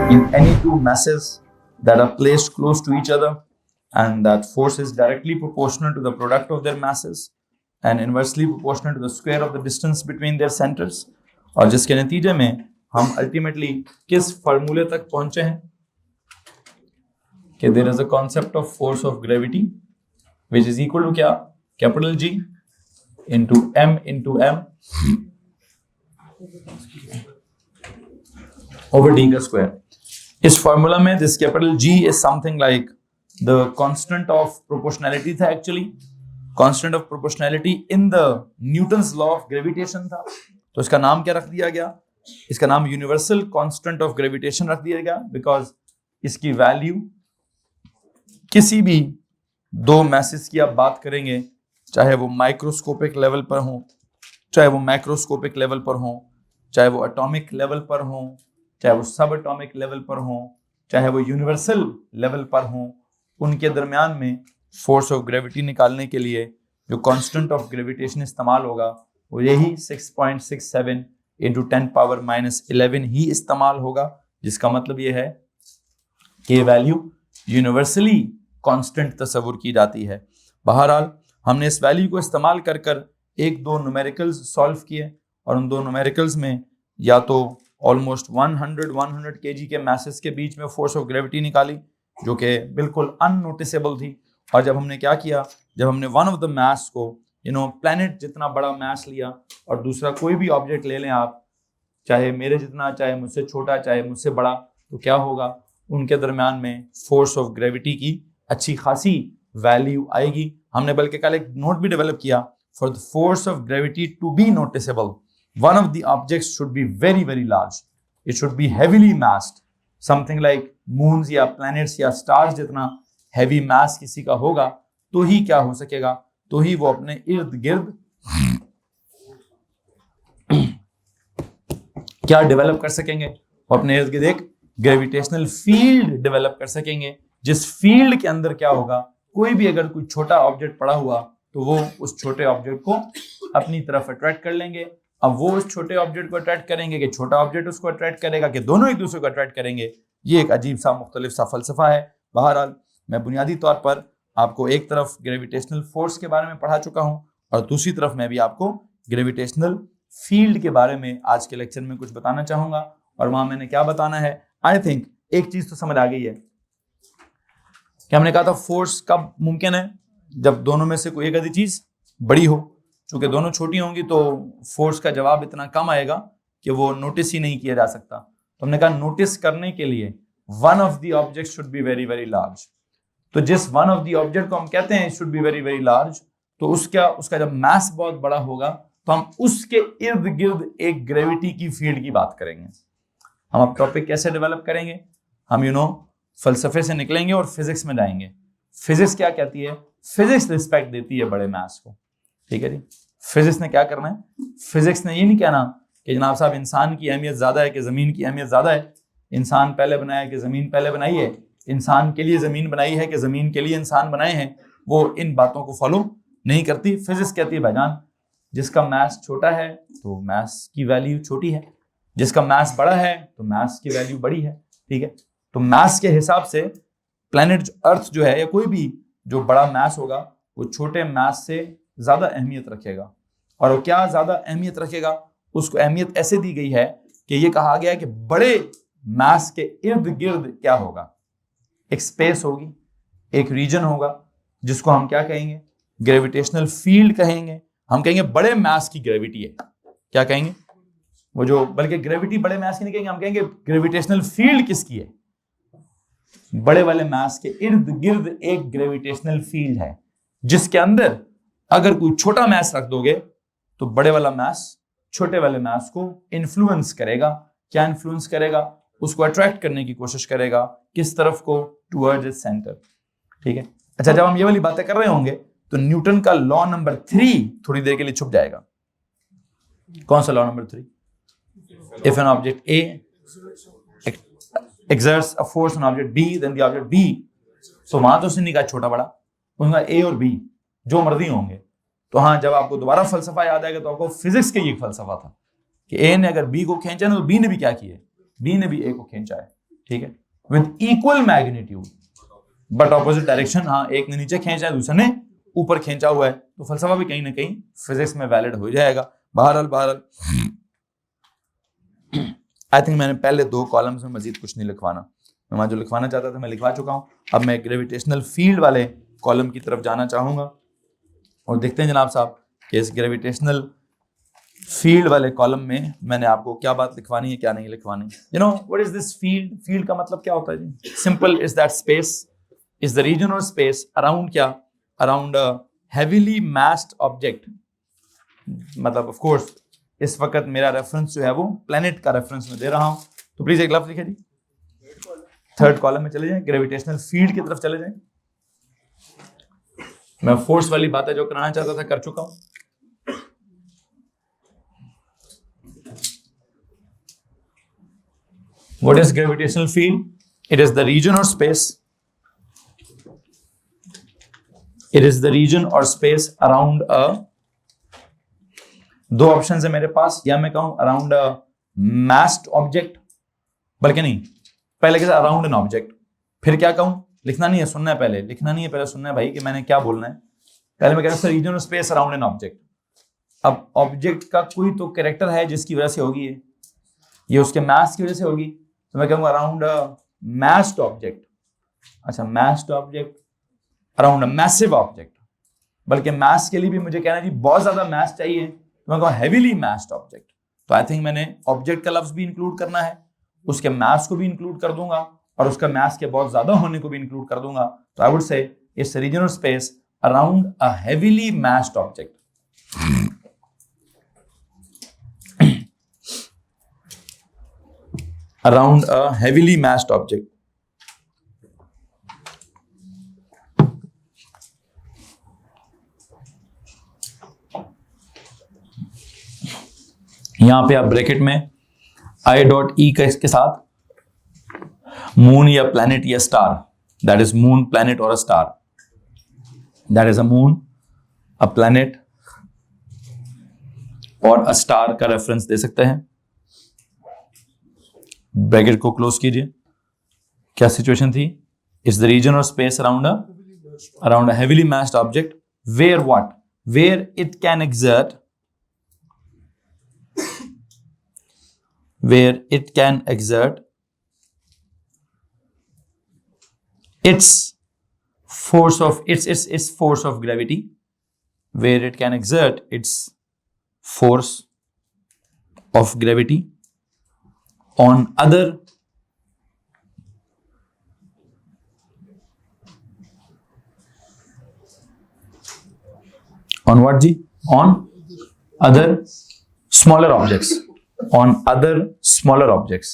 in any two masses that are placed close to each other, and that force is directly proportional to the product of their masses and inversely proportional to the square of the distance between their centers. और जिसके नतीजे में हम ultimately किस फॉर्मूले तक पहुंचे हैं कि there is a concept of force of gravity which is equal to क्या, capital G into m over d का square. इस फॉर्मूला में this capital G is something like the constant of proportionality था. Actually constant of proportionality in the Newton's law of gravitation था. तो इसका नाम क्या रख दिया गया? इसका नाम यूनिवर्सल कांस्टेंट ऑफ ग्रेविटेशन रख दिया गया बिकॉज इसकी वैल्यू किसी भी दो मैसेज की आप बात करेंगे, चाहे वो माइक्रोस्कोपिक लेवल पर हो, चाहे वो मैक्रोस्कोपिक लेवल पर हो, चाहे वो एटॉमिक लेवल पर हो, चाहे वो सब एटॉमिक लेवल पर हो, चाहे वो यूनिवर्सल लेवल पर हो, उनके दरमियान में फोर्स ऑफ ग्रेविटी निकालने के लिए जो कांस्टेंट ऑफ ग्रेविटेशन इस्तेमाल होगा वो यही 6.67 इंटू 10⁻⁻11 ही इस्तेमाल होगा, जिसका मतलब ये है कि वैल्यू यूनिवर्सली कांस्टेंट तस्वुर की जाती है. बहरहाल हमने इस वैल्यू को इस्तेमाल कर कर एक दो न्यूमेरिकल्स सॉल्व किए और उन दो न्यूमेरिकल्स में या तो ऑलमोस्ट 100 kg के मैसेस के बीच में फोर्स ऑफ ग्रेविटी निकाली जो कि बिल्कुल अननोटिसेबल थी. और जब हमने क्या किया, जब हमने वन ऑफ द मैस को प्लैनेट जितना बड़ा मैस लिया और दूसरा कोई भी ऑब्जेक्ट ले लें आप, चाहे मेरे जितना, चाहे मुझसे छोटा, चाहे मुझसे बड़ा, तो क्या होगा, उनके दरमियान में फोर्स ऑफ ग्रेविटी की अच्छी खासी वैल्यू आएगी. हमने बल्कि कल एक नोट भी डेवलप किया, for the force of gravity to be noticeable one of the objects should be very very large. It should be heavily massed, something like moons या planets या stars जितना heavy mass किसी का होगा तो ही क्या हो सकेगा, तो ही वो अपने इर्द गिर्द क्या डेवलप कर सकेंगे, वो अपने इर्द गिर्द एक ग्रेविटेशनल फील्ड डेवलप कर सकेंगे, जिस फील्ड के अंदर क्या होगा, कोई भी अगर कोई छोटा ऑब्जेक्ट पड़ा हुआ तो वो उस छोटे ऑब्जेक्ट को अपनी तरफ अट्रैक्ट कर लेंगे. अब वो उस छोटे ऑब्जेक्ट को अट्रैक्ट करेंगे कि छोटा ऑब्जेक्ट उसको अट्रैक्ट करेगा कि दोनों एक दूसरे को अट्रैक्ट करेंगे. ये एक अजीब सा मुख्तलिफ सा फलसफा है. बहरहाल मैं बुनियादी तौर पर आपको एक तरफ ग्रेविटेशनल फोर्स के बारे में पढ़ा चुका हूं और दूसरी तरफ मैं भी आपको ग्रेविटेशनल फील्ड के बारे में आज के लेक्चर में कुछ बताना चाहूंगा. और वहां मैंने क्या बताना है, आई थिंक एक चीज तो समझ आ गई है कि हमने कहा था फोर्स कब मुमकिन है, जब दोनों में से कोई एक आधी चीज बड़ी हो. चूंकि दोनों छोटी होंगी तो फोर्स का जवाब इतना कम आएगा कि वो नोटिस ही नहीं किया जा सकता. तो हमने कहा नोटिस करने के लिए one of the object should be very very large. तो जिस वन ऑफ द ऑब्जेक्ट को हम कहते हैं should be very very large, तो उसका जब मास बहुत बड़ा होगा तो हम उसके इर्द गिर्द एक ग्रेविटी की फील्ड की बात करेंगे. हम अब टॉपिक कैसे डेवलप करेंगे, हम फलसफे से निकलेंगे और फिजिक्स में जाएंगे. फिजिक्स क्या कहती है, फिजिक्स रिस्पेक्ट देती है बड़े मास को. ठीक है जी, फिजिक्स ने क्या करना है, फिजिक्स ने ये नहीं कहना कि जनाब साहब इंसान की अहमियत ज्यादा है कि जमीन की अहमियत ज्यादा है, इंसान पहले बनाया कि जमीन पहले बनाई है, इंसान के लिए जमीन बनाई है कि जमीन के लिए इंसान बनाए हैं. वो इन बातों को फॉलो नहीं करती. फिजिक्स कहती है भाईजान जिसका मैस छोटा है तो मैस की वैल्यू छोटी है, जिसका मैस बड़ा है तो मैस की वैल्यू बड़ी है. ठीक है, तो मैस के हिसाब से प्लैनेट अर्थ जो है या कोई भी जो बड़ा मैस होगा वो छोटे मैस से ज्यादा अहमियत रखेगा. और वो क्या ज्यादा अहमियत रखेगा, उसको अहमियत ऐसे दी गई है कि ये कहा गया है कि बड़े मैस के इर्द गिर्द क्या होगा, एक स्पेस होगी, एक रीजन होगा जिसको हम क्या कहेंगे, ग्रेविटेशनल फील्ड कहेंगे. हम कहेंगे बड़े मैस की ग्रेविटी है, क्या कहेंगे, वो जो, बल्कि ग्रेविटी बड़े मैस की नहीं कहेंगे, हम कहेंगे ग्रेविटेशनल फील्ड किसकी है, बड़े वाले मैस के इर्द गिर्द एक ग्रेविटेशनल फील्ड है जिसके अंदर अगर कोई छोटा मैस रख दोगे तो बड़े वाला मैस छोटे वाले मैस को इन्फ्लुएंस करेगा. क्या इन्फ्लुएंस करेगा, उसको अट्रैक्ट करने की कोशिश करेगा. किस तरफ को, टुवर्ड्स इट्स सेंटर. ठीक है, अच्छा जब हम ये वाली बातें कर रहे होंगे तो न्यूटन का लॉ नंबर 3 थोड़ी देर के लिए छुप जाएगा. कौन सा law number 3? If an object A exerts a force on object B, then the object B, so वहां तो उसने नहीं कहा छोटा बड़ा, उनका A और B जो मर्जी होंगे. तो हाँ, जब आपको दोबारा फलसफा याद आएगा तो आपको फिजिक्स के ये फलसफा था कि A ने अगर B को खींचा ना तो B ने भी क्या किया, B ने भी A को खींचा है. ठीक है, with equal magnitude but opposite direction. हाँ, एक ने नीचे खींचा है, दूसरे ने ऊपर खींचा हुआ है, तो फलसफा भी कहीं ना कहीं फिजिक्स में वैलिड हो जाएगा। बहरहाल आई थिंक मैंने पहले 2 कॉलम्स में मजीद कुछ नहीं लिखवाना, मैं वहां जो लिखवाना चाहता था मैं लिखवा चुका हूं। अब मैं ग्रेविटेशनल फील्ड वाले कॉलम की तरफ जाना चाहूंगा और देखते हैं जनाब साहब कि इस ग्रेविटेशनल फील्ड वाले कॉलम में मैंने आपको क्या बात लिखवानी है, क्या नहीं लिखवानी। You know what is this field? Field का मतलब क्या होता है जी? Simple is that space is the region और स्पेस अराउंड क्या? Around a heavily massed object. मतलब ऑफ कोर्स इस वक्त मेरा रेफरेंस जो है वो प्लेनेट का रेफरेंस में दे रहा हूं, तो प्लीज एक लफ्ज लिखे जी। थर्ड कॉलम में चले जाएं, ग्रेविटेशनल फील्ड की तरफ चले जाएं। मैं फोर्स वाली बातें जो कराना चाहता था कर चुका हूं। What is gravitational field? It is the region or space. It is the region or space around a, 2 option है मेरे पास, या मैं कहूं अराउंड अ massed object, बल्कि नहीं, पहले कैसे अराउंड एन ऑब्जेक्ट, फिर क्या कहूं, लिखना नहीं है सुनना है, पहले लिखना नहीं है, पहले सुनना है भाई कि मैंने क्या बोलना है। पहले मैं कह रहा हूं रीजन और स्पेस अराउंड एन ऑब्जेक्ट। अब ऑब्जेक्ट का कोई तो कैरेक्टर है जिसकी वजह से होगी ये उसके मास की वजह से होगी, तो मैं कहूंगा अराउंड अ मैस्ड ऑब्जेक्ट। अच्छा, messed object around a massive object, बल्कि मास के लिए भी मुझे कहना जी बहुत ज्यादा मास चाहिए, तो मैं कहूँगा हेवीली मैस्ड ऑब्जेक्ट। तो आई थिंक मैंने ऑब्जेक्ट का लफ्ज भी इंक्लूड करना है, उसके मास को भी इंक्लूड कर दूंगा और उसका मास के बहुत ज्यादा होने को भी इंक्लूड कर दूंगा। तो I would say it's region और space around a heavily massed object. Around a heavily massed object. यहां पे आप ब्रैकेट में I.E का इसके साथ मून या प्लैनेट या star, that is moon, planet और a star, that is a moon, a planet और अ स्टार का रेफरेंस दे सकते हैं। ब्रैकेट को क्लोज कीजिए। क्या सिचुएशन थी? इज द रीजन और space around a heavily massed object where what? Where it can exert its force of its force of gravity, where it can exert its force of gravity on other on what जी? On other smaller objects, on other smaller objects,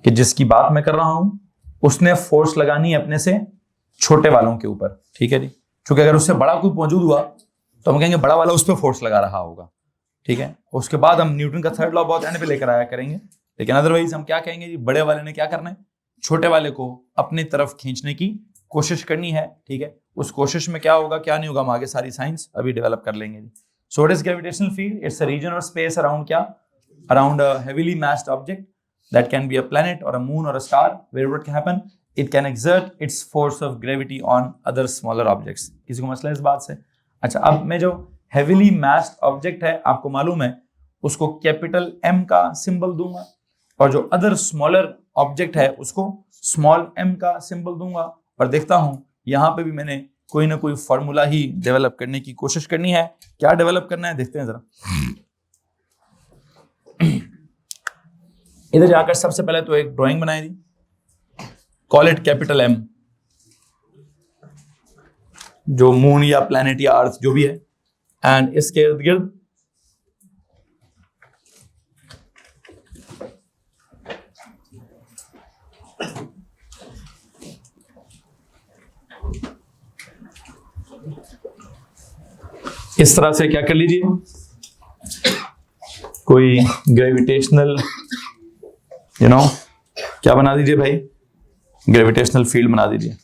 कि जिसकी बात मैं कर रहा हूं उसने force लगानी है अपने से छोटे वालों के ऊपर, ठीक है जी। क्योंकि अगर उससे बड़ा कोई मौजूद हुआ तो हम कहेंगे बड़ा वाला उस पर फोर्स लगा रहा होगा, ठीक है। उसके बाद हम न्यूटन का थर्ड लॉ बहुत एंड पे लेकर आया करेंगे, लेकिन अदरवाइज हम क्या कहेंगे जी, बड़े वाले ने क्या करना है, छोटे वाले को अपनी तरफ खींचने की कोशिश करनी है, ठीक है। उस कोशिश में क्या होगा क्या नहीं होगा हम आगे सारी साइंस अभी डेवलप कर लेंगे जी। So what is gravitational field? It's a region और स्पेस अराउंड क्या? Around a heavily massed object that can be a planet और अ मून और a star, where what can happen, it can exert its force of gravity on other smaller objects. किसी को मसला इस बात से? अच्छा, अब मैं जो हेवीली मैस्ड ऑब्जेक्ट है आपको मालूम है उसको कैपिटल M का सिंबल दूंगा और जो अदर स्मॉलर ऑब्जेक्ट है उसको स्मॉल m का सिंबल दूंगा, और देखता हूं यहां पे भी मैंने कोई ना कोई फॉर्मूला ही डेवलप करने की कोशिश करनी है। क्या डेवलप करना है देखते हैं जरा। इधर जाकर सबसे पहले तो एक ड्राइंग बनाई दी, कॉल इट कैपिटल M, जो मून या प्लैनेट या अर्थ जो भी है, एंड इसके इर्द गिर्द इस तरह से क्या कर लीजिए, कोई ग्रेविटेशनल क्या बना दीजिए भाई, ग्रेविटेशनल फील्ड बना दीजिए।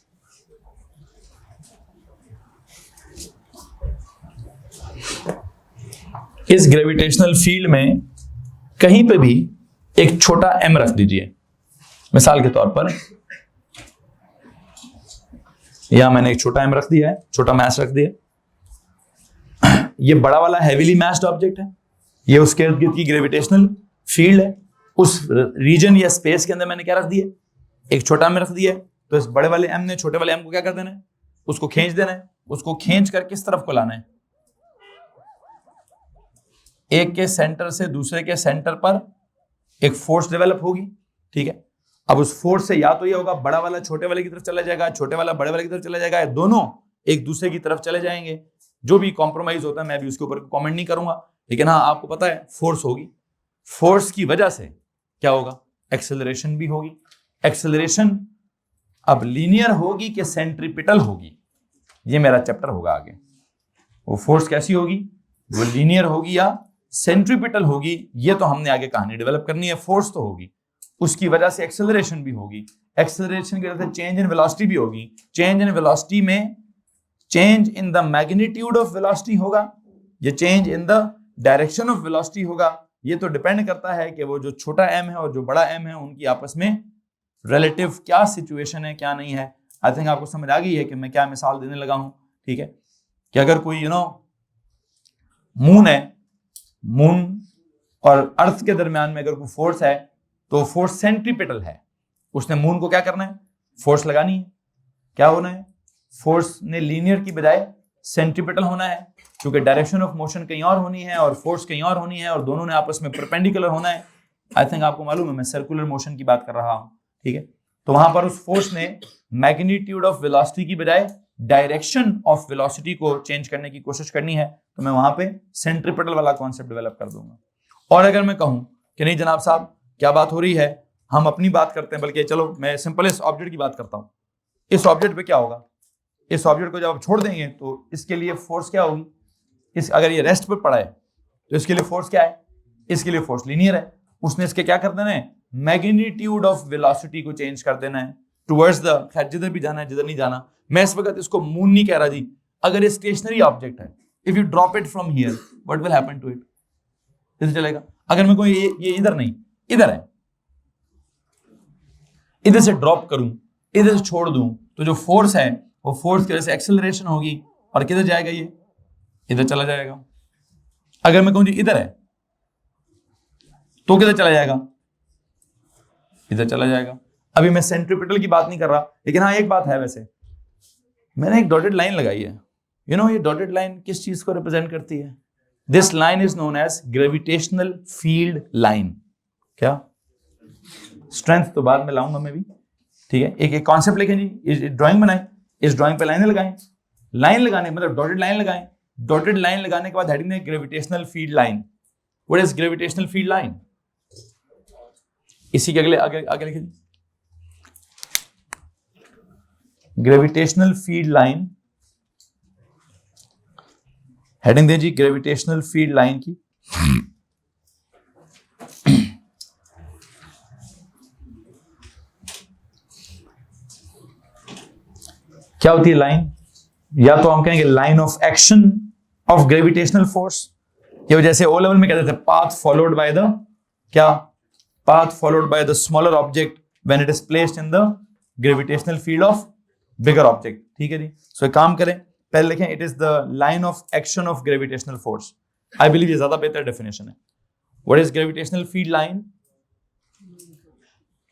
इस ग्रेविटेशनल फील्ड में कहीं पे भी एक छोटा m रख दीजिए। मिसाल के तौर पर यहां मैंने एक छोटा एम रख दिया है, छोटा मैस रख दिया। ये बड़ा वाला हैवीली मैस्ड ऑब्जेक्ट है, ये उसके इर्द गिर्द की ग्रेविटेशनल फील्ड है। उस रीजन या स्पेस के अंदर मैंने क्या रख दिया, एक छोटा एम रख दिया है। तो इस बड़े वाले एम ने छोटे वाले एम को क्या कर देना है, उसको खींच देना है। उसको खींच कर किस तरफ को लाना है, एक के सेंटर से दूसरे के सेंटर पर एक फोर्स डेवलप होगी, ठीक है। अब उस फोर्स से या तो ये होगा बड़ा वाला छोटे वाले की तरफ चला जाएगा, छोटे वाला बड़े वाले की तरफ चला जाएगा, या दोनों एक दूसरे की तरफ चले जाएंगे। जो भी कॉम्प्रोमाइज होता है मैं भी उसके ऊपर कमेंट नहीं करूंगा, लेकिन हाँ आपको पता है फोर्स होगी। फोर्स की वजह से क्या होगा, एक्सेलरेशन भी होगी। एक्सेलरेशन अब लीनियर होगी कि सेंट्रीपिटल होगी, ये मेरा चैप्टर होगा आगे। वो फोर्स कैसी होगी, वो लीनियर होगी या सेंट्रीपिटल होगी, ये तो हमने आगे कहानी डेवलप करनी है। फोर्स तो होगी, उसकी वजह से एक्सेलरेशन भी होगी, एक्सेलरेशन की वजह से चेंज इन वेलोसिटी भी होगी। चेंज इन वेलोसिटी में change in the magnitude of velocity होगा, ये change in the direction of velocity होगा। ये तो डिपेंड करता है कि वो जो छोटा एम है और जो बड़ा एम है उनकी आपस में रिलेटिव क्या सिचुएशन है, क्या नहीं है। आई थिंक आपको समझ आ गई है कि मैं क्या मिसाल देने लगा हूं, ठीक है। कि अगर कोई मून है, मून और अर्थ के दरमियान में अगर कोई फोर्स है तो फोर्स सेंट्रीपिटल है। उसने मून को क्या करना है, फोर्स लगानी है। क्या होना है, फोर्स ने लीनियर की बजाय सेंट्रीपिटल होना है, क्योंकि डायरेक्शन ऑफ मोशन कहीं और होनी है और फोर्स कहीं और होनी है और दोनों ने आपस में परपेंडिकुलर होना है। आई थिंक आपको मालूम है मैं सर्कुलर मोशन की बात कर रहा हूं, ठीक है। तो वहां पर उस फोर्स ने मैग्नीट्यूड ऑफ वेलोसिटी की बजाय डायरेक्शन ऑफ वेलोसिटी को चेंज करने की कोशिश करनी है, तो मैं वहां पे सेंट्रीपिटल वाला कॉन्सेप्ट डेवलप कर दूंगा। और अगर मैं कहूं कि नहीं जनाब साहब क्या बात हो रही है, हम अपनी बात करते हैं, बल्कि चलो मैं सिंपल इस ऑब्जेक्ट की बात करता हूं। इस ऑब्जेक्ट पे क्या होगा, इस ऑब्जेक्ट को जब आप छोड़ देंगे तो इसके लिए फोर्स क्या होगी, इस अगर ये रेस्ट पे पड़ा है तो इसके लिए फोर्स क्या है, इसके लिए फोर्स लीनियर है। उसने इसके क्या कर देना है, मैग्नीट्यूड ऑफ वेलोसिटी को चेंज कर देना है टुवर्ड्स द, खैर जिधर भी जाना है जिधर नहीं जाना। मैं इस वक्त इसको मून नहीं कह रहा जी, अगर ये स्टेशनरी ऑब्जेक्ट है, if you drop it from here what will happen to it, कैसे चलेगा। अगर मैं कोई ये इधर नहीं, इधर है, इधर से ड्रॉप करूं, इधर से छोड़ दूं, तो जो फोर्स है वो फोर्स की वजह से एक्सेलरेशन होगी और किधर जाएगा, ये इधर चला जाएगा। अगर मैं कहूं जी इधर है तो किधर चला जाएगा, इधर चला जाएगा। अभी मैं सेंट्रीपिटल की बात नहीं कर रहा, लेकिन हाँ एक बात है, वैसे मैंने एक डॉटेड लाइन लगाई है। ये डॉटेड लाइन किस चीज को रिप्रेजेंट करती है, this line is known as gravitational field line. क्या, स्ट्रेंथ तो बाद में लाऊंगा मैं भी, ठीक है। एक कॉन्सेप्ट लिखें जी, ड्राइंग बनाएं, इस ड्राइंग पे लाइनें लगाएं। लाइन लगाने मतलब डॉटेड लाइन लगाएं, डॉटेड लाइन लगाने के बाद हेडिंग है gravitational field line. What is gravitational field line, इसी के अगले आगे लिखिए, ग्रेविटेशनल फील्ड लाइन, हेडिंग दे जी ग्रेविटेशनल फील्ड लाइन की। क्या होती है लाइन, या तो हम कहेंगे line of action of gravitational force, ये जैसे ओ लेवल में कहते थे पाथ फॉलोड बाय द, क्या, path followed by the smaller object when it is placed in the gravitational field of bigger object, ठीक है जी। सो एक काम करें, पहले लिखें it is the line of action of gravitational force. I believe ये ज्यादा बेहतर डेफिनेशन है। What is gravitational field line,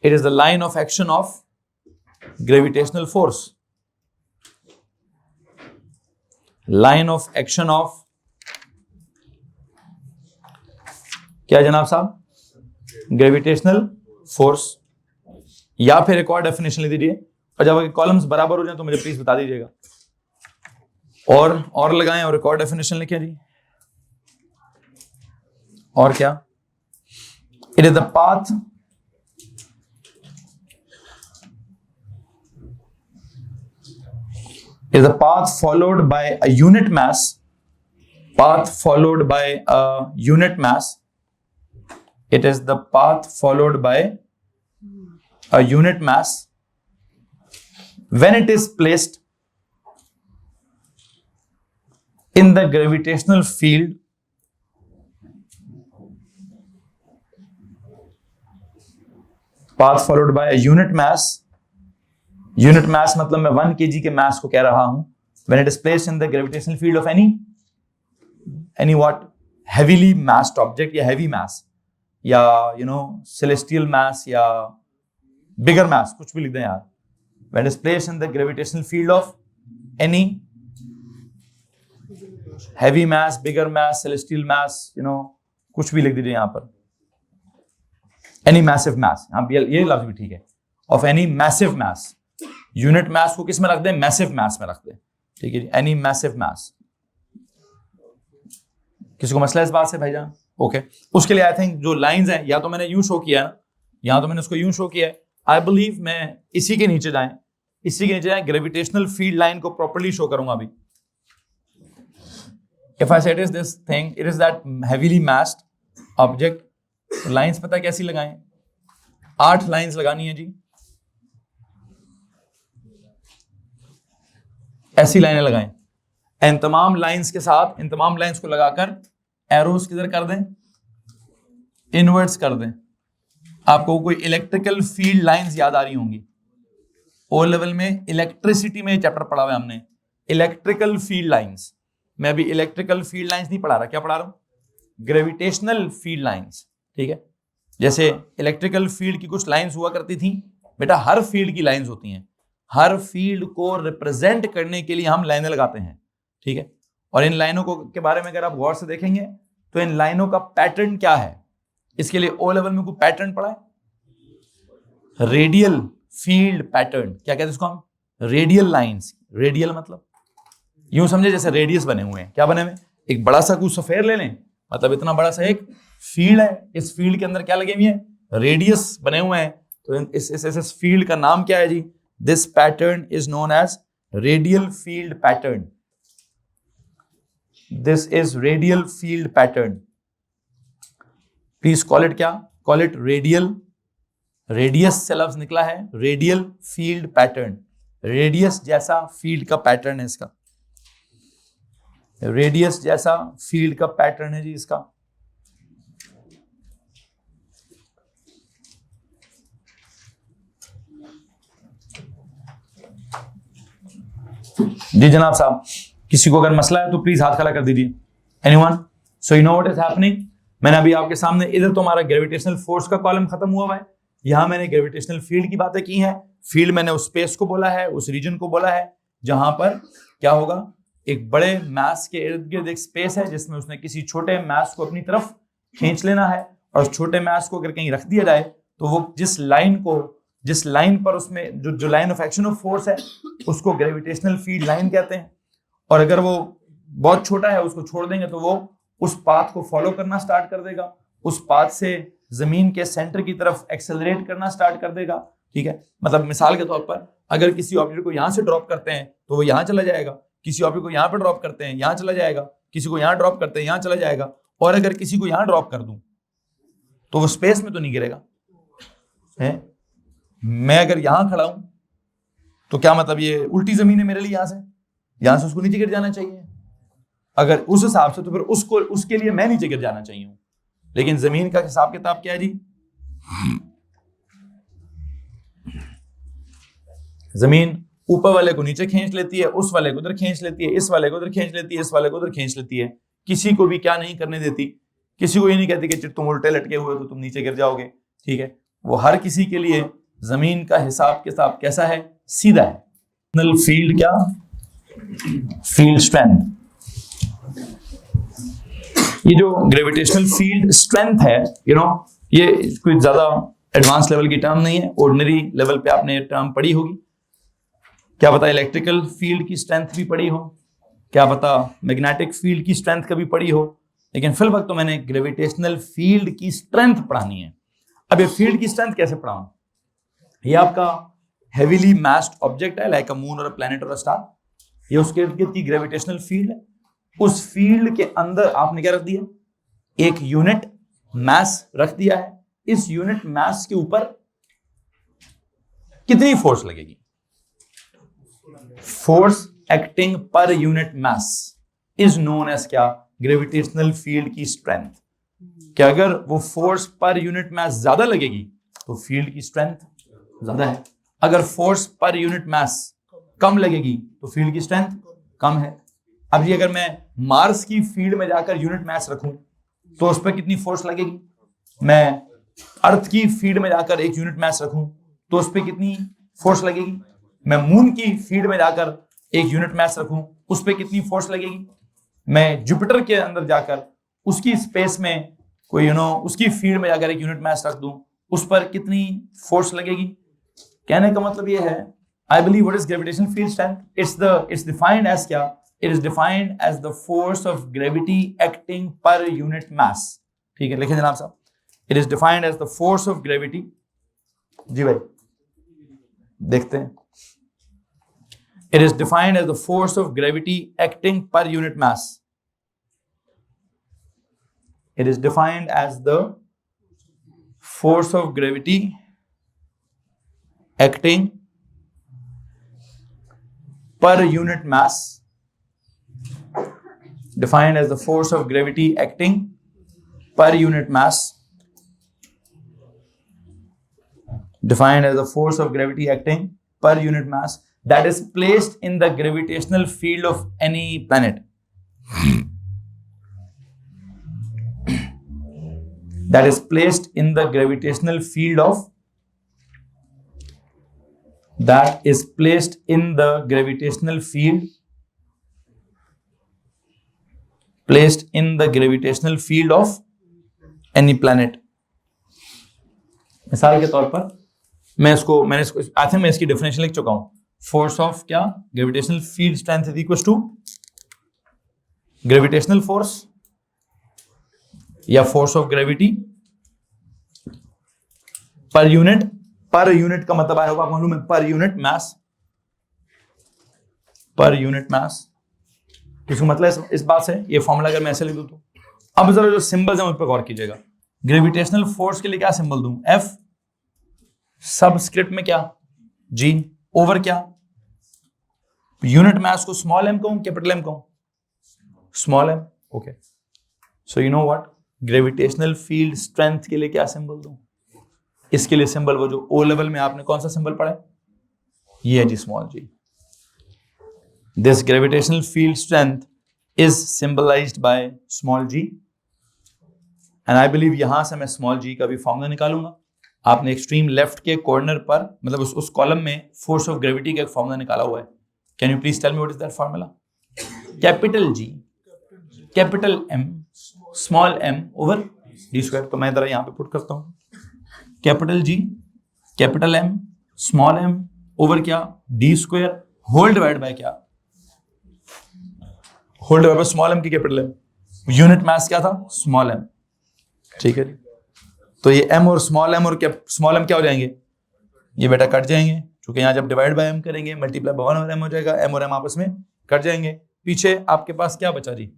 it is the line of action of gravitational force, line of action of, क्या जनाब साहब, ग्रेविटेशनल फोर्स। या फिर एक और डेफिनेशन ले दीजिए, और जब कॉलम्स बराबर हो जाए तो मुझे प्लीज बता दीजिएगा। और लगाएं और एक और डेफिनेशन लिखें जी। और क्या, it is the path is a path followed by a unit mass, path followed by a unit mass. It is the path followed by a unit mass when it is placed in the gravitational field path followed by unit mass. Unit mass मतलब मैं 1 kg के मास को कह रहा हूं। When it is placed in the gravitational field of any what heavily massed object या heavy मास या celestial मास या बिगर मास, कुछ भी लिख दें यार। When it is placed in the gravitational field of any heavy mass, bigger mass, celestial mass, कुछ भी लिख दीजिए यहां पर। एनी मैसिव मास, ये लफ्ज भी ठीक है। Of any massive mass, unit mass को किस में रख दें? मैसिव मास में रख दें, ठीक है। एनी मैसिव मास। किसी को मसला इस बात से भाईजान? ओके। उसके लिए आई थिंक जो लाइंस हैं, या तो मैंने यूं शो किया है, यहां तो मैंने उसको यूं शो किया है। आई बिलीव मैं इसी के नीचे जाएं, ग्रेविटेशनल फील्ड लाइन को प्रॉपर्ली शो करूंगा अभी। If I say it is this thing, it is that heavily massed object. Lines पता कैसी लगाएं? 8 लाइंस लगानी है जी, ऐसी लाइनें लगाएं। इन तमाम लाइंस के साथ, इन तमाम लाइंस को लगाकर एरोस किधर कर दें? इनवर्ट्स कर दें। आपको कोई इलेक्ट्रिकल फील्ड लाइंस याद आ रही होंगी, ओ लेवल में इलेक्ट्रिसिटी में चैप्टर पढ़ा हुआ है हमने, इलेक्ट्रिकल फील्ड लाइंस। मैं अभी इलेक्ट्रिकल फील्ड लाइंस नहीं पढ़ा रहा, क्या पढ़ा रहा हूं? ग्रेविटेशनल फील्ड लाइंस, ठीक है। जैसे इलेक्ट्रिकल फील्ड की कुछ लाइंस हुआ करती थी बेटा, हर फील्ड की लाइंस होती हैं। हर फील्ड को रिप्रेजेंट करने के लिए हम लाइनें लगाते हैं, ठीक है। और इन लाइनों को के बारे में अगर आप गौर से देखेंगे तो इन लाइनों का पैटर्न क्या है, इसके लिए ओ लेवल में कोई पैटर्न पढ़ा है? Radial field pattern. क्या कहते हैं इसको हम? Radial lines. रेडियल मतलब यूं समझे जैसे रेडियस बने हुए हैं। क्या बने हुए? एक बड़ा सा कुछ सफेयर ले लें, मतलब इतना बड़ा सा एक फील्ड है, इस फील्ड के अंदर क्या लगे हुए हैं? रेडियस बने हुए हैं। तो इस फील्ड का नाम क्या है जी? This pattern is known as radial field pattern. This is radial field pattern. Please call it क्या? Call it radial. रेडियस से लफ्ज निकला है, रेडियल फील्ड पैटर्न। रेडियस जैसा फील्ड का पैटर्न है इसका, रेडियस जैसा फील्ड का पैटर्न है जी इसका। जी जनाब साहब, किसी को अगर मसला है तो प्लीज हाथ खड़ा कर दीजिए। Anyone? So you know what is happening. मैंने अभी आपके सामने, इधर तो हमारा ग्रेविटेशनल फोर्स का कॉलम खत्म हुआ है, यहां मैंने ग्रेविटेशनल फील्ड की बातें की हैं। फील्ड मैंने उस स्पेस को बोला है, उस रीजन को बोला है जहां पर क्या होगा, एक बड़े मास के इर्द गिर्द एक स्पेस है जिसमें उसने किसी छोटे मास को अपनी तरफ खींच लेना है, और उस छोटे मास को अगर कहीं रख दिया जाए तो वो जिस लाइन पर उसमें जो line of action of force है उसको ग्रेविटेशनल फील्ड लाइन कहते हैं। और अगर वो बहुत छोटा है, उसको छोड़ देंगे तो वो उस पाथ को फॉलो करना स्टार्ट कर देगा, उस पाथ से जमीन के सेंटर की तरफ एक्सेलरेट करना स्टार्ट कर देगा, ठीक है। मतलब मिसाल के तौर पर अगर किसी ऑब्जेक्ट को यहां से ड्रॉप करते हैं तो वो यहां चला जाएगा, किसी ऑब्जेक्ट को यहां पर ड्रॉप करते हैं यहां चला जाएगा, किसी को यहां ड्रॉप करते हैं यहां चला जाएगा, और अगर किसी को यहां ड्रॉप कर दूं तो वो स्पेस में तो नहीं गिरेगा है। मैं अगर यहां खड़ा हूं तो क्या मतलब ये उल्टी जमीन है मेरे लिए, यहां से उसको नीचे गिर जाना चाहिए। अगर उस हिसाब से तो फिर उसके लिए मैं नीचे गिर जाना चाहिए हूं। लेकिन जमीन का हिसाब किताब क्या है जी? जमीन ऊपर वाले को नीचे खींच लेती है, उस वाले को उधर खींच लेती है, इस वाले को उधर खींच लेती है, इस वाले को उधर खींच लेती है। किसी को भी क्या नहीं करने देती, किसी को ये नहीं कहती कि तुम उल्टे लटके हुए तो तुम नीचे गिर जाओगे, ठीक है। वो हर किसी के लिए जमीन का हिसाब किताब कैसा है? सीधा है। फील्ड क्या? Field strength. ये जो ग्रेविटेशनल फील्ड स्ट्रेंथ है, ये कोई ज्यादा एडवांस लेवल की टर्म नहीं है, ऑर्डिनरी लेवल पे आपने टर्म पढ़ी होगी। क्या पता इलेक्ट्रिकल फील्ड की स्ट्रेंथ भी पढ़ी हो, क्या पता मैग्नेटिक फील्ड की स्ट्रेंथ कभी पढ़ी हो, लेकिन फिल वक्त तो मैंने ग्रेविटेशनल फील्ड की स्ट्रेंथ पढ़ानी है। अब ये फील्ड की स्ट्रेंथ कैसे पढ़ाऊं? ये आपका हेवीली मैस्ड ऑब्जेक्ट है, लाइक अ मून और अ प्लैनेट और अ स्टार। ये उसके इर्द गिर्द की ग्रेविटेशनल फील्ड है। उस फील्ड के अंदर आपने क्या रख दिया? एक यूनिट मास रख दिया है। इस यूनिट मास के ऊपर कितनी फोर्स लगेगी? Force acting per unit mass is known as क्या? ग्रेविटेशनल फील्ड की स्ट्रेंथ। क्या अगर वो फोर्स पर यूनिट मास ज्यादा लगेगी तो फील्ड की स्ट्रेंथ ज्यादा है। अगर फोर्स पर यूनिट मास कम लगेगी तो फील्ड की स्ट्रेंथ कम है। अब ये अगर मैं मार्स की फील्ड में जाकर यूनिट मास रखूं तो उस पर कितनी फोर्स लगेगी, मैं अर्थ की फील्ड में जाकर एक यूनिट मास रखूं तो उस पर कितनी फोर्स लगेगी, मैं मून की फील्ड में जाकर एक यूनिट मास रखूं उस पर कितनी फोर्स लगेगी, मैं जुपिटर के अंदर जाकर उसकी स्पेस में कोई उसकी फील्ड में जाकर एक यूनिट मास रख दूं उस पर कितनी फोर्स लगेगी। कहने का मतलब ये है, I believe what is gravitational field strength, it's defined as क्या, it is defined as the force of gravity acting per unit mass. ठीक है, लिखें जनाब साहब, it is defined as the force of gravity, जी भाई देखते हैं, it is defined as the force of gravity acting per unit mass. It is defined as the force of gravity acting per unit mass. Defined as the force of gravity acting per unit mass. Defined as the force of gravity acting per unit mass that is placed in the gravitational field of any planet. That is placed in the gravitational field of, that is placed in the gravitational field, placed in the gravitational field of any planet. मिसाल के तौर पर मैंने इसको I think मैं इसकी definition लिख चुका हूं। फोर्स ऑफ क्या, gravitational field strength is equal to gravitational force या force of gravity per unit का मतलब आया होगा मालूम है, पर यूनिट मास, पर यूनिट मास। इसका मतलब इस बात से ये फॉर्मूला अगर मैं ऐसे लिख दूं तो, अब जरा जो सिंबल्स हैं उस पर गौर कीजिएगा। ग्रेविटेशनल फोर्स के लिए क्या सिंबल दूं, एफ, सबस्क्रिप्ट में क्या, जी, ओवर क्या, यूनिट मास को स्मॉल एम कहूं कैपिटल एम कहूं, small M. Okay, so you know what, gravitational field strength के लिए क्या सिंबल दूं, इसके लिए सिंबल वो जो ओ लेवल में आपने कौन सा सिंबल पढ़ा है, ये है G, small G. This gravitational field strength is symbolized by small G and I believe यहां से मैं स्मॉल जी का भी फॉर्मूला निकालूंगा। आपने एक्सट्रीम लेफ्ट के कॉर्नर पर मतलब उस कॉलम में फोर्स ऑफ ग्रेविटी का एक फॉर्मूला निकाला हुआ है। Can you please tell me what is that formula, capital G, capital M, small M over D square. तो मैं जरा यहां पे पुट करता हूं, capital G, capital M, small M over क्या, D square whole divide by क्या, whole divide by small M की कैपिटल एम। यूनिट मास क्या था, स्मॉल एम। ठीक है, तो ये m और स्मॉल m क्या हो जाएंगे, ये बेटा कट जाएंगे, क्योंकि यहां जब डिवाइड बाय m करेंगे मल्टीप्लाई बाय 1 और m हो जाएगा, m और m आपस में कट जाएंगे। पीछे आपके पास क्या बचा जी,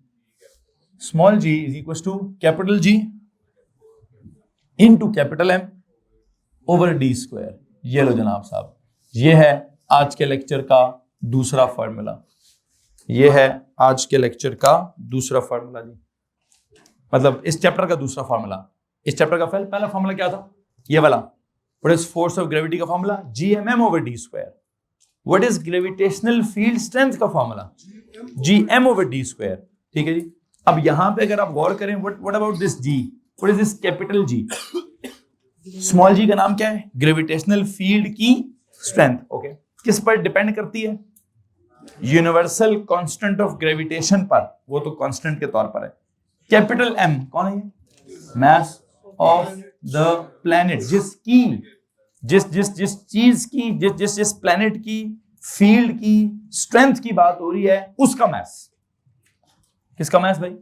small g is equal to capital G into capital M over D square. ये लो जनाब साहब, ये है आज के लेक्चर का दूसरा फॉर्मूला, ये है आज के लेक्चर का दूसरा फॉर्मूला जी, मतलब इस चैप्टर का दूसरा फॉर्मूला। इस चैप्टर का पहला फॉर्मूला क्या था, ये वाला, what is force of gravity का formula, GMM over D square. What is gravitational field strength का formula, GM over D square. ठीक है जी, अब यहां पे अगर आप गौर करें, what about this G, what is this capital G, small g का नाम क्या है, ग्रेविटेशनल फील्ड की स्ट्रेंथ। ओके, किस पर डिपेंड करती है, यूनिवर्सल कांस्टेंट ऑफ ग्रेविटेशन पर, वो तो कांस्टेंट के तौर पर है। कैपिटल M कौन है, मास ऑफ द प्लैनेट, जिसकी जिस चीज की जिस प्लैनेट की फील्ड की स्ट्रेंथ की बात हो रही है, उसका मास। किसका मास भाई,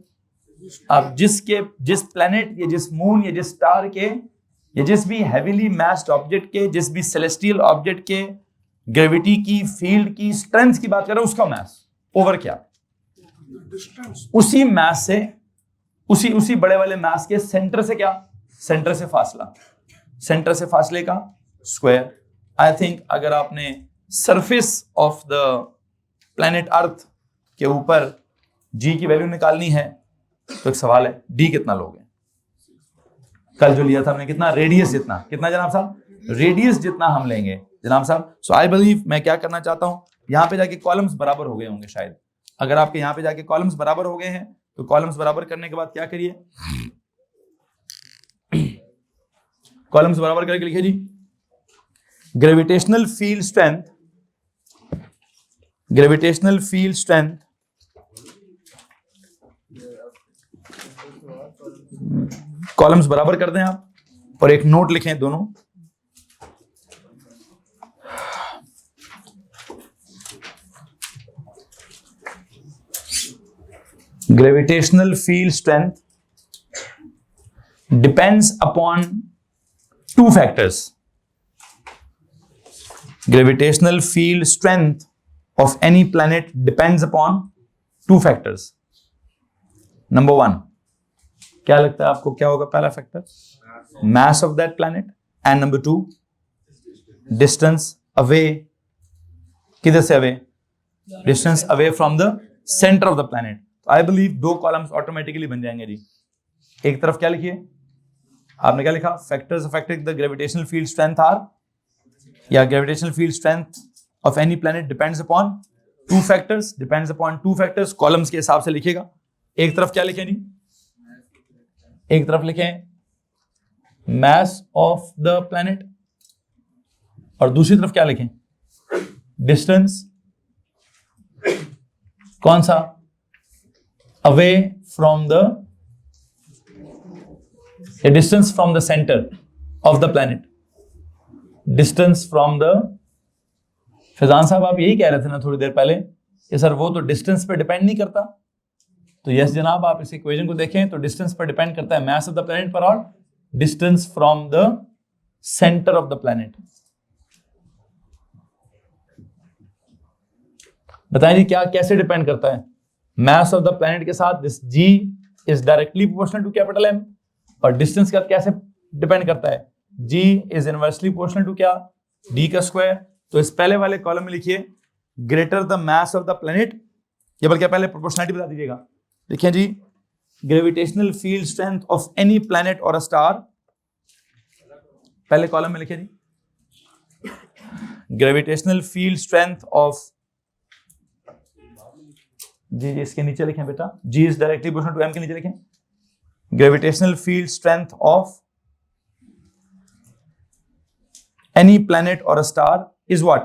अब जिस प्लैनेट या जिस मून या जिस स्टार के या जिस भी हैवीली मैस्ड ऑब्जेक्ट के, जिस भी सेलेस्टियल ऑब्जेक्ट के ग्रेविटी की फील्ड की स्ट्रेंथ की बात कर रहे हैं, उसका मास ओवर क्या, उसी मास से, उसी बड़े वाले मास के सेंटर से क्या, सेंटर से फासला, सेंटर से फासले का स्क्वायर। आई थिंक अगर आपने surface of the planet earth के ऊपर जी की वैल्यू निकालनी है तो एक सवाल है, डी कितना लोगे, कल जो लिया था हमने कितना, रेडियस जितना, कितना जनाब साहब, रेडियस जितना हम लेंगे जनाब साहब। सो आई बिलीव मैं क्या करना चाहता हूं, यहाँ पे जाके कॉलम्स बराबर हो गए होंगे शायद। अगर आपके यहाँ पे जाके कॉलम्स बराबर हो गए हैं तो कॉलम्स बराबर करने के बाद क्या करिए, कॉलम्स बराबर करके लिखिए जी, gravitational field strength, gravitational field strength columns बराबर कर दें आप और एक नोट लिखें दोनों। Gravitational field strength depends upon two factors. Gravitational field strength of any planet depends upon two factors. Number one, क्या लगता है आपको क्या होगा पहला factor, mass of that planet, and number two, distance away, किधर से away, distance away from the center of the planet. I believe दो कॉलम्स ऑटोमेटिकली बन जाएंगे जी। एक तरफ क्या लिखिए, आपने क्या लिखा, factors affecting the gravitational field strength are, या gravitational field strength of any planet depends upon two factors, depends upon two factors, columns के हिसाब से लिखिएगा। एक तरफ क्या लिखें जी, एक तरफ लिखें मास ऑफ द प्लैनेट और दूसरी तरफ क्या लिखें, डिस्टेंस, कौन सा, away from the, distance from the centre of the planet, distance from the, Faizan साहब आप यही कह रहे थे ना थोड़ी देर पहले कि सर वो तो डिस्टेंस पर डिपेंड नहीं करता। तो यस जनाब, आप इस इक्वेशन को देखें तो डिस्टेंस पर डिपेंड करता है, मास ऑफ द प्लैनेट पर और distance from the centre of the planet. बताएं जी क्या कैसे डिपेंड करता है, मास ऑफ द प्लैनेट के साथ this G is directly proportional to capital M, और डिस्टेंस का कैसे डिपेंड करता है, G is inversely proportional to क्या, D का स्क्वायर। तो इस पहले वाले कॉलम में लिखिए greater the mass of the planet, या बल्कि पहले प्रोपोर्शनलिटी बता दीजिएगा। देखिए जी, gravitational field strength of any planet और अ स्टार, पहले कॉलम में लिखिए जी, ग्रेविटेशनल फील्ड स्ट्रेंथ ऑफ, जी इसके नीचे लिखें बेटा, G is directly proportional to M के नीचे लिखें, gravitational field strength of any planet or a star is what?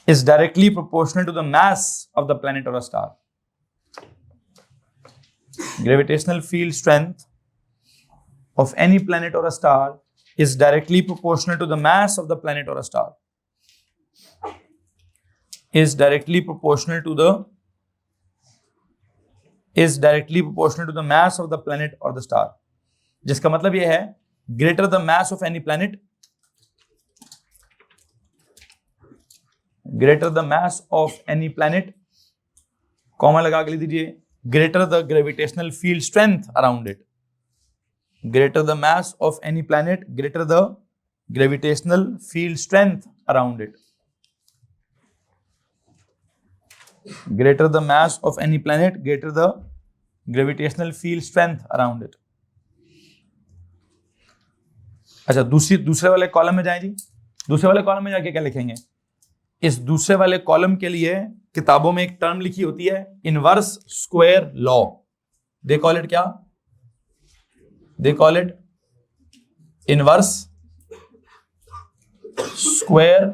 Is directly proportional to the mass of the planet or a star. Gravitational field strength of any planet or a star is directly proportional to the mass of the planet or a star. Is directly proportional to the, is directly proportional to the mass of the planet or the star. जिसका मतलब यह है greater the mass of any planet, greater the mass of any planet, comma लगा के लिख दीजिए, greater the gravitational field strength around it, greater the mass of any planet, greater the gravitational field strength around it, greater the mass of any planet, greater the gravitational field strength around it. अच्छा, दूसरे वाले column में जाएं जी, दूसरे वाले column में जाके क्या लिखेंगे, इस दूसरे वाले कॉलम के लिए किताबों में एक टर्म लिखी होती है inverse square law, they call it क्या, they call it inverse square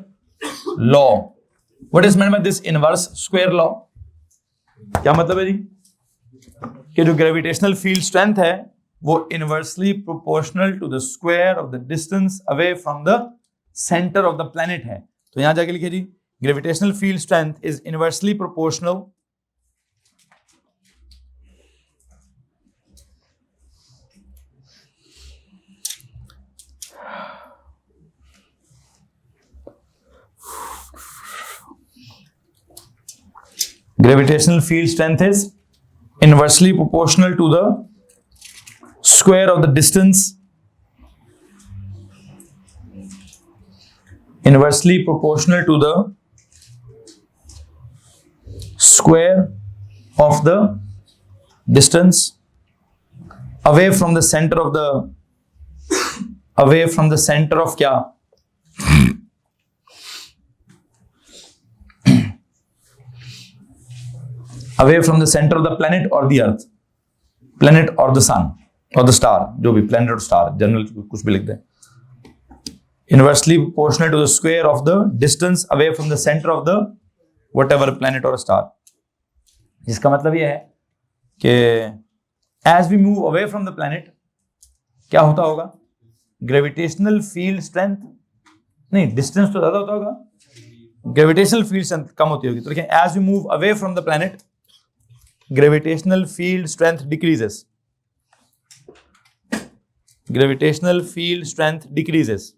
law. What is meant by this inverse square law, क्या मतलब है जी, कि जो ग्रेविटेशनल फील्ड स्ट्रेंथ है वो inversely proportional to the square of the distance away from the centre of the planet है। तो यहां जाके लिखिए जी, gravitational field strength is inversely proportional gravitational field strength is inversely proportional to the square of the distance, inversely proportional to the square of the distance away from the center of the away from the centre of क्या, away from the centre of the planet और the earth, planet और the sun और the star, जो भी planet और star general कुछ भी लिख दें, inversely proportional to the square of the distance away from the centre of the whatever planet और स्टार। जिसका मतलब यह है कि as we move away from the planet क्या होता होगा, ग्रेविटेशनल फील्ड स्ट्रेंथ, नहीं डिस्टेंस तो ज्यादा होता होगा, ग्रेविटेशनल फील्ड स्ट्रेंथ कम होती होगी। तो देखिए as we move away from the planet gravitational field strength decreases, gravitational field strength decreases.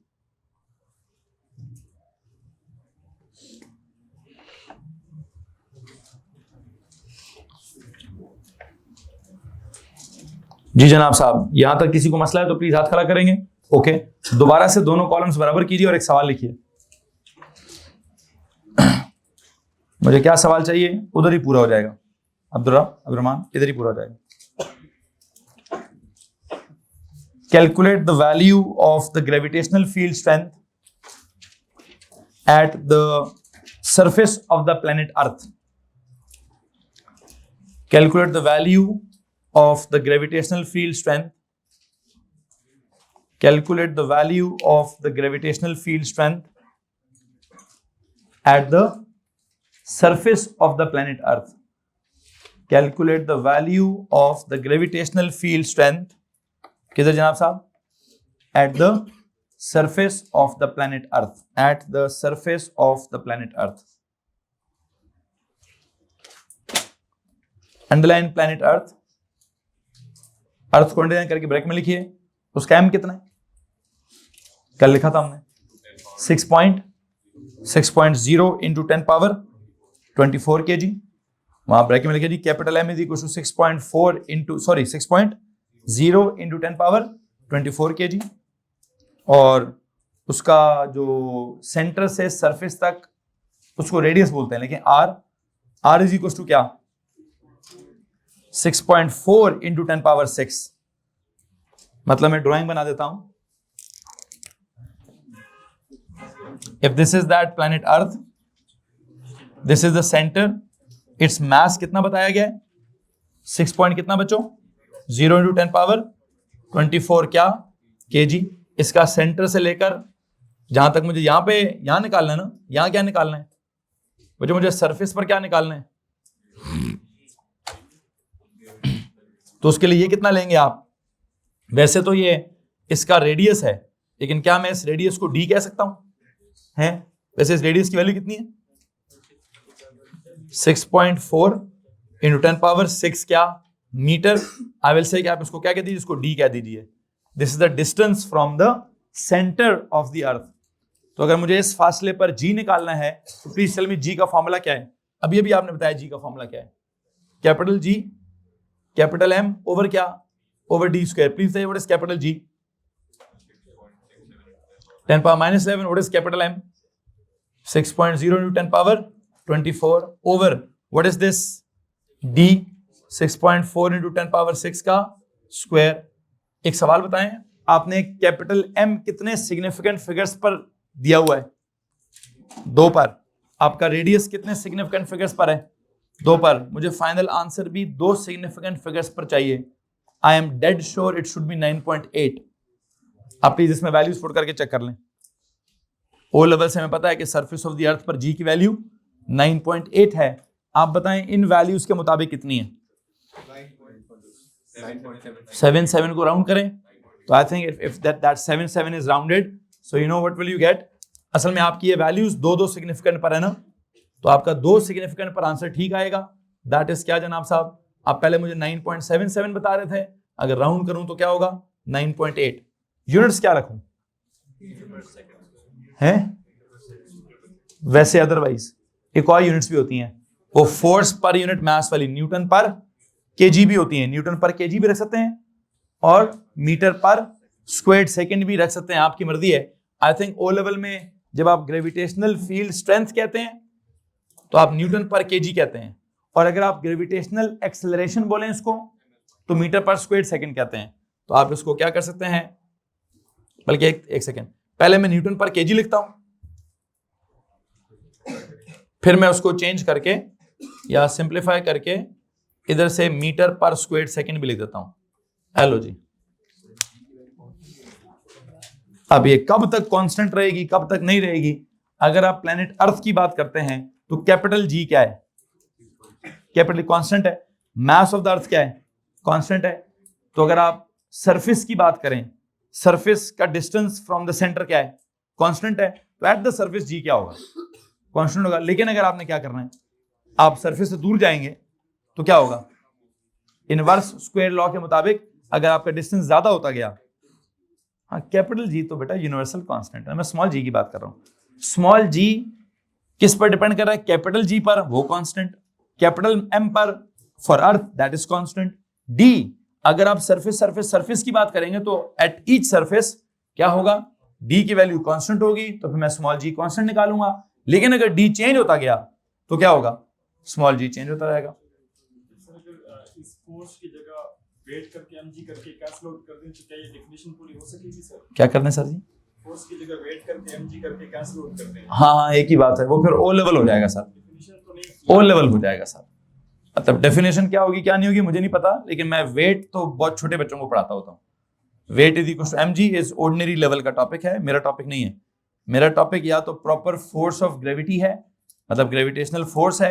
जी जनाब साहब, यहां तक किसी को मसला है तो प्लीज हाथ खड़ा करेंगे। ओके, दोबारा से दोनों कॉलम्स बराबर कीजिए और एक सवाल लिखिए। मुझे क्या सवाल चाहिए, उधर ही पूरा हो जाएगा। अब्दुर्रहमान इधर ही पूरा हो जाएगा। Calculate the value of the gravitational field strength at the surface of the planet earth. Calculate the value of the gravitational field strength, calculate the value of the gravitational field strength at the surface of the planet earth, calculate the value of the gravitational field strength किधर जनाब साहब, at the surface of the planet earth, at the surface of the planet earth, underline planet earth, अर्थ को underline करके bracket में लिखिए। उसका M कितना है, कल लिखा था हमने 6.0 इंटू 10 पावर 24 kg। वहां ब्रैकेट में लिखिए जी capital M is equal to 6.0 into 10 power 24 kg। और उसका जो सेंटर से सरफेस तक उसको रेडियस बोलते हैं, लेकिन आर इज इक्वल टू क्या, 6.4 इंटू 10 पावर 6। मतलब मैं ड्राइंग बना देता हूं। If this is that planet earth, this is the centre, its mass कितना बताया गया है, 6 पॉइंट कितना बच्चों, 0 इंटू 10 पावर 24 क्या केजी। इसका सेंटर से लेकर जहां तक मुझे यहां निकालना है ना, यहां क्या निकालना है बच्चों, मुझे सरफेस पर क्या निकालना है, तो उसके लिए ये कितना लेंगे आप। वैसे तो ये इसका रेडियस है, लेकिन क्या मैं इस रेडियस को डी कह सकता हूं, है वैसे इस रेडियस की वैल्यू कितनी है, 6.4 इंटू 10 पावर 6 क्या मीटर। आई विल से कि आप इसको क्या कह दीजिए, इसको डी कह दीजिए। This is the distance from the centre of the earth. तो अगर मुझे इस फासले पर जी निकालना है तो प्लीज टेल मी जी का फॉर्मूला क्या है। अभी आपने बताया जी का फॉर्मूला क्या है, capital G capital M over क्या, over D square. Please say what is capital G, 10 power -11। What is capital M, 6.0 into 10 power 24 over what is this D, 6.4 into 10 power 6 का स्क्वायर। एक सवाल बताएं, आपने कैपिटल एम कितने significant figures पर दिया हुआ है, 2 पर। आपका रेडियस कितने सिग्निफिकेंट फिगर्स पर है, 2 पर। मुझे फाइनल आंसर भी 2 सिग्निफिकेंट फिगर्स पर चाहिए। I am dead sure it should be 9.8। आप प्लीज इसमें वैल्यूज पुट करके चेक कर लें। ओ लेवल से हमें पता है कि सरफेस ऑफ द अर्थ पर जी की वैल्यू 9.8 है। आप बताएं इन वैल्यूज के मुताबिक कितनी है, 7 को राउंड करें तो I think if that 7 is rounded, so you know what will you get. असल में आपकी ये वैल्यूज 2 सिग्निफिकेंट पर है ना, तो आपका 2 सिग्निफिकेंट पर आंसर ठीक आएगा। दैट इज क्या जनाब साहब, आप पहले मुझे 9.77 बता रहे थे, अगर राउंड करूं तो क्या होगा 9.8। यूनिट्स क्या रखूं हैं, वैसे अदरवाइज एक और यूनिट्स भी होती हैं, वो फोर्स पर यूनिट मास वाली, न्यूटन पर केजी भी होती है। न्यूटन पर केजी भी रख सकते हैं और मीटर पर स्क्वायर्ड सेकंड भी रख सकते हैं, आपकी मर्जी है। आई थिंक ओ लेवल में जब आप ग्रेविटेशनल फील्ड स्ट्रेंथ कहते हैं तो आप न्यूटन पर केजी कहते हैं, और अगर आप ग्रेविटेशनल एक्सेलरेशन बोलें इसको तो मीटर पर स्क्वायर्ड सेकंड कहते हैं। तो आप इसको क्या कर सकते हैं, बल्कि एक सेकेंड, पहले मैं न्यूटन पर केजी लिखता हूं, फिर मैं उसको चेंज करके या सिंप्लीफाई करके इधर से मीटर पर स्क्वायर सेकंड भी लिख देता हूं। हेलो जी, अब ये कब तक कांस्टेंट रहेगी, कब तक नहीं रहेगी? अगर आप प्लेनेट अर्थ की बात करते हैं तो कैपिटल जी क्या है? कैपिटल कांस्टेंट है। मास ऑफ द अर्थ क्या है? कांस्टेंट है। तो अगर आप सरफेस की बात करें, सरफेस का डिस्टेंस फ्रॉम द सेंटर क्या है? कांस्टेंट है। तो एट द सरफेस जी क्या होगा? कांस्टेंट होगा। लेकिन अगर आपने क्या करना है, आप सरफेस से दूर जाएंगे तो क्या होगा? इनवर्स स्क्वायर लॉ के मुताबिक अगर आपका डिस्टेंस ज्यादा होता गया, हाँ कैपिटल जी तो बेटा यूनिवर्सल कांस्टेंट है, मैं स्मॉल जी की बात कर रहा हूं। स्मॉल जी किस पर डिपेंड कर रहा है? कैपिटल जी पर, वो कांस्टेंट। कैपिटल एम पर for earth that is constant. D अगर आप सरफेस की बात करेंगे तो एट ईच सरफेस क्या होगा? डी की वैल्यू कांस्टेंट होगी, तो फिर मैं स्मॉल जी कांस्टेंट निकालूंगा। लेकिन अगर डी चेंज होता गया तो क्या होगा? स्मॉल जी चेंज होता रहेगा। इस फोर्स की जगह वेट करके mg करके कैंसिल आउट कर दें तो क्या ये डेफिनेशन पूरी हो सकेगी सर? क्या करना है सर जी? फोर्स की जगह वेट करके mg करके कैंसिल आउट कर दें। हाँ एक ही बात है, वो फिर ओ लेवल हो जाएगा सर, डेफिनेशन तो नहीं, ओ लेवल हो जाएगा सर। मतलब डेफिनेशन क्या होगी क्या नहीं होगी मुझे नहीं पता, लेकिन मैं वेट तो बहुत छोटे बच्चों को पढ़ाता होता हूँ। Weight is equal to mg is ordinary level का टॉपिक है, मेरा टॉपिक नहीं है। मेरा टॉपिक या तो प्रॉपर फोर्स ऑफ ग्रेविटी है, मतलब ग्रेविटेशनल फोर्स है,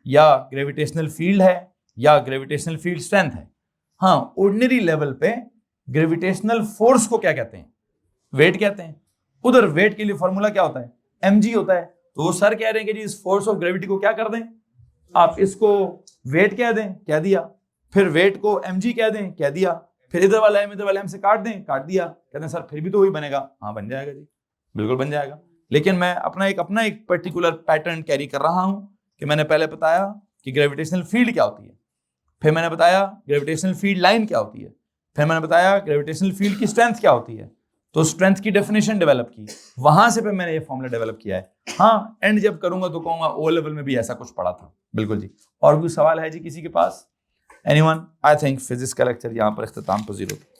या ग्रेविटेशनल फील्ड है, या ग्रेविटेशनल फील्ड स्ट्रेंथ है। हाँ ऑर्डिनरी लेवल पे ग्रेविटेशनल फोर्स को क्या कहते हैं? वेट कहते हैं। उधर वेट के लिए फॉर्मूला क्या होता है? mg होता है। तो वो सर कह रहे हैं कि जी इस फोर्स ऑफ ग्रेविटी को क्या कर दें, आप इसको वेट कह दें, कह दिया। फिर वेट को mg कह दें, कह दिया। फिर इधर वाला m इधर वाला m से काट दें, काट दिया। कहते हैं सर फिर भी तो वही बनेगा। हाँ बन जाएगा जी, बिल्कुल बन जाएगा। लेकिन मैं अपना एक पर्टिकुलर पैटर्न कैरी कर रहा हूं कि मैंने पहले बताया कि ग्रेविटेशनल फील्ड क्या होती है, फिर मैंने बताया ग्रेविटेशनल फील्ड लाइन क्या होती है, फिर मैंने बताया ग्रेविटेशनल फील्ड की स्ट्रेंथ क्या होती है। तो स्ट्रेंथ की डेफिनेशन डेवलप की, वहां से फिर मैंने ये फॉर्मूला डेवलप किया है। हाँ एंड जब करूंगा तो कहूंगा ओ लेवल में भी ऐसा कुछ पढ़ा था। बिल्कुल जी। और कोई सवाल है जी किसी के पास? एनीवन? आई थिंक फिजिक्स का लेक्चर यहाँ पर इख्तिताम पजीर होता है।